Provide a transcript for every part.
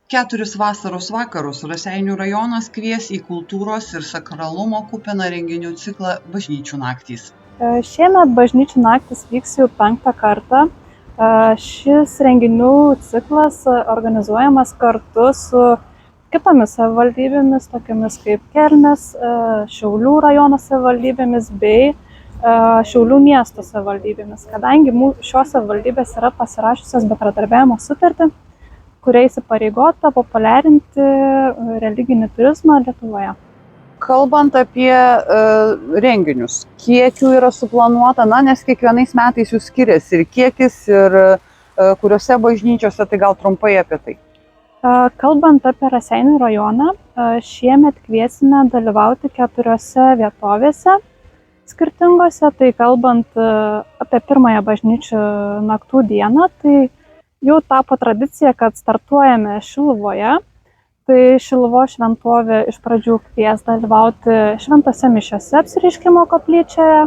4 vasaros vakarus Raseinių rajonas kvies į kultūros ir sakralumo kupiną renginių ciklą Bažnyčių naktys. Šiemet Bažnyčių naktys vyks jau 5. kartą. Šis renginių ciklas organizuojamas kartu su kitomis savivaldybėmis, tokiamis kaip Kelmės, Šiaulių rajono savivaldybėmis bei Šiaulių miesto savivaldybėmis, kadangi šios savivaldybės yra pasirašiusios bendradarbiavimo sutartį, kuria įsipareigota populiarinti religinį turizmą Lietuvoje. Kalbant apie renginius, kiek jų yra suplanuota, nes kiekvienais metais jų skiriasi ir kiekis, ir kuriuose bažnyčiose, tai gal trumpai apie tai. Kalbant apie Raseinių rajoną, šiemet kviesime dalyvauti 4 vietovėse skirtingose. Tai kalbant apie pirmąją Bažnyčių naktų dieną, tai jau tapo tradicija, kad startuojame Šiluvoje. Tai Šiluvos šventovė iš pradžių kvies dalyvauti šventose mišiose Apsireiškimo koplyčioje,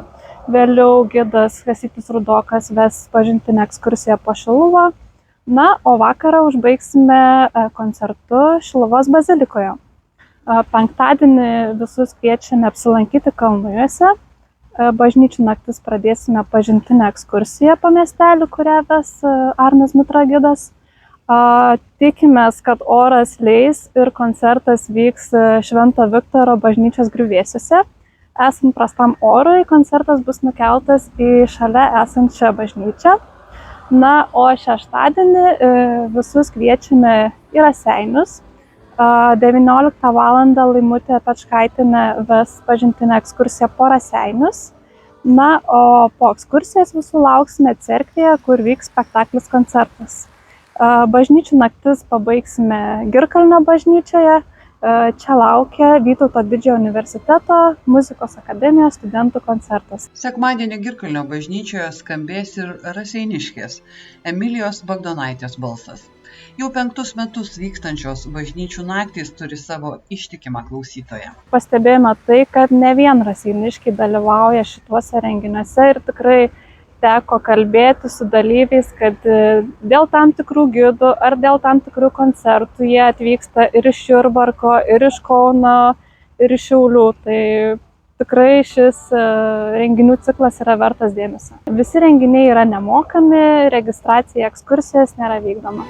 vėliau gidas Kastytis Rudokas ves pažintinę ekskursiją po Šiluvą, o vakarą užbaigsime koncertu Šiluvos bazilikoje. Penktadienį visus kviečiame apsilankyti Kalnujuose. Bažnyčių naktis pradėsime pažintinę ekskursiją po miestelį, kurią ves Arnas Mitra gidas. Tikimės, kad oras leis ir koncertas vyks Švento Viktoro bažnyčios griuvėsiuose. Esant prastam orui, koncertas bus nukeltas į šalia esančią bažnyčią. O šeštadienį visus kviečiame į Raseinius. 19 val. Laimutė Pečkaitienė ves pažintinę ekskursiją po Raseinius. O po ekskursijos visų lauksime cerkvėje, kur vyks spektaklis koncertas. Bažnyčių naktis pabaigsime Girkalnio bažnyčioje. Čia laukia Vytauto didžiojo universiteto muzikos akademijos studentų koncertas. Sekmadienį Girkalnio bažnyčioje skambės ir raseiniškės Emilijos Bagdonaitės balsas. Jau 5 metus vykstančios Bažnyčių naktys turi savo ištikimą klausytoją. Pastebėjome tai, kad ne vien raseiniškiai dalyvauja šituose renginiuose ir tikrai teko kalbėti su dalyviais, kad dėl tam tikrų gidų ar dėl tam tikrų koncertų jie atvyksta ir iš Jurbarko, ir iš Kauno, ir iš Šiaulių. Tai tikrai šis renginių ciklas yra vertas dėmesio. Visi renginiai yra nemokami, registracija į ekskursijas nėra vykdoma.